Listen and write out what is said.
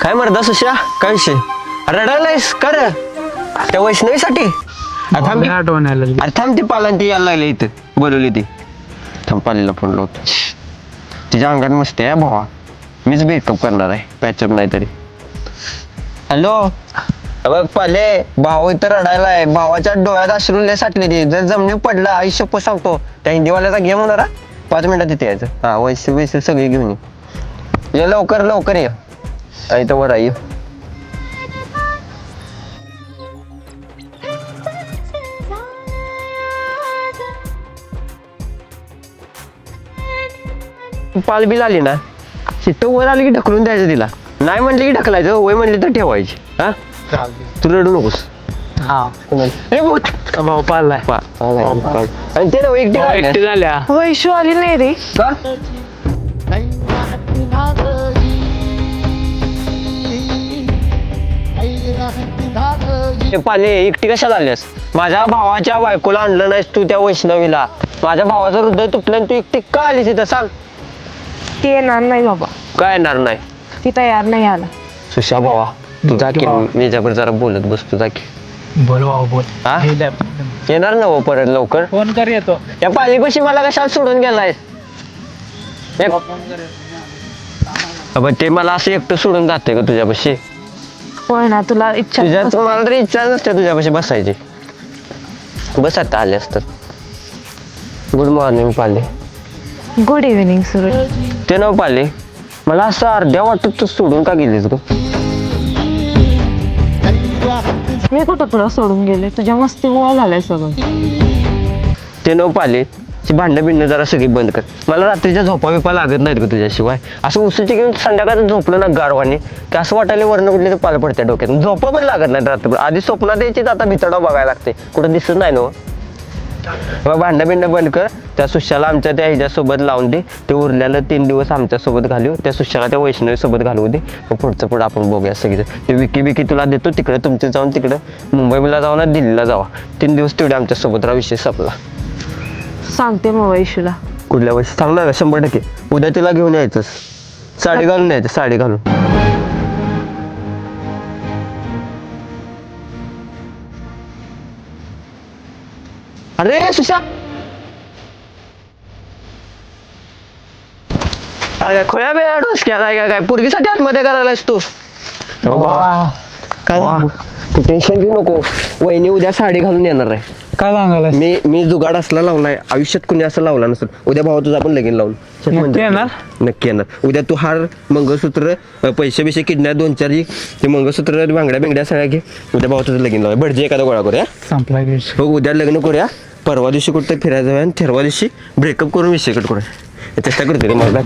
काय मरदा सुशा काय विषय रडायलायस कर त्या वैष्णवीसाठी आठवण आलं अरे थांब ती पालन ती यायला लागली इथं बोलवली ती थांब पालीला फोन लावतो तिच्या अंगात मस्ती आहे भावा मीच बेकअप करणार आहे पॅचअप नाही तरी हॅलो बघ पाले भाऊ इथं रडायलाय भावाच्या डोळ्यात अश्रूले साठले ती जर जमिनी पडलं आयुष्य सांगतो त्या हिंदीवाल्याचा गेम होणार 5 मिनिटात तिथे यायचं हा वैसे सगळी घेऊन ये लवकर लवकर ये इथं वर आहे पाल बिल आली ना तिथं वर आली की ढकलून द्यायचं तिला नाही म्हणली की ढकलायचं वय म्हणली तर ठेवायची हा तू रडू नकोस भाऊ पाळलाय आणि ते ना एकटी झाल्या वैशू आली नाही रे का पाले एकटी कशाला आल्यास माझ्या भावाच्या बायकोला आणलं नाहीस तू त्या वैष्णवीला माझ्या भावाचं हृदय तुटलं आणि तू एकटी का आलीस इथं सांग ती येणार नाही बाबा काय येणार नाही ती तयार नाही आला सुशा भावा तुझा की मी जबर जरा बोलत बस तुझा की बोल भाऊ बोल हा येणार ना हो परत लवकर फोन कर येतो त्या पालीपाशी मला कशाला सोडून गेलाय ते मला असं एकटं सोडून जाते का तुझ्यापाशी होय ना तुला इच्छा मला तरी इच्छा नसते तुझ्यापाशी बसायची बस आता आल्यास तर गुड मॉर्निंग पाले गुड इव्हिनिंग सूरज ते नाव पाले मला असं अर्ध्या वाटत तू सोडून का गेलीस ग मी कुठं तुला सोडून गेले तुझ्या मस्तीमुळे झालंय सगळं ते नाव पाले ती भांडणं बिंडणं जरा सगळी बंद कर मला रात्रीच्या झोपा बिपा लागत नाहीत का तुझ्याशिवाय असं उसूची घेऊन संध्याकाळी झोपलं ना गारवाने की असं वाटायला वर्ण कुठले तर पाल पडते डोक्यात झोपा पण लागत नाही रात्रभर आधी स्वप्नात द्यायची आता भितडाव बघायला लागते कुठं दिसत नाही ना मग भांडं बिंडं बंद कर त्या सुशाला आमच्या त्या ह्याच्यासोबत लावून दे ते उरल्याला 3 दिवस आमच्यासोबत घालू त्या सुशाला त्या वैष्णवी सोबत घालवू दे मग पुढं आपण बघूया सगळी ते विकी तुला देतो तिकडे तुमचे जाऊन तिकडं मुंबईला जाऊ ना दिल्लीला जावा 3 दिवस तेवढे आमच्यासोबत राहा विषय संपला सांगते मग वैशूला कुठल्या वर्षी सांगणार का 100% उद्या तिला घेऊन यायचंस साडी घालून यायचं साडी घालून अरे सुशा अरे खोया बेळा डोसक्या काय पोरगीसाठी आतमध्ये करायलास तू काय तू टेन्शन घेऊ नको वहिनी उद्या साडी घालून येणार आहे काय सांगायला मी जुगाड असला लावलाय आयुष्यात कुणी असं लावला नसेल उद्या भावा तुझा पण लगीन लावून नक्की येणार उद्या तू हार मंगळसूत्र पैसे बिशे किडनॅप 2-4 ते मंगळसूत्र बांगड्या बिंगड्या सगळ्या घे उद्या भावा तुझं लगीन लावूया भटजी एखादा गोळा करूया संपला हो उद्या लग्न करूया परवा दिवशी कुठं फिरायला जाऊया आणि ठरवा दिवशी ब्रेकअप करून विषय कट करूया चेष्टा करते रे मला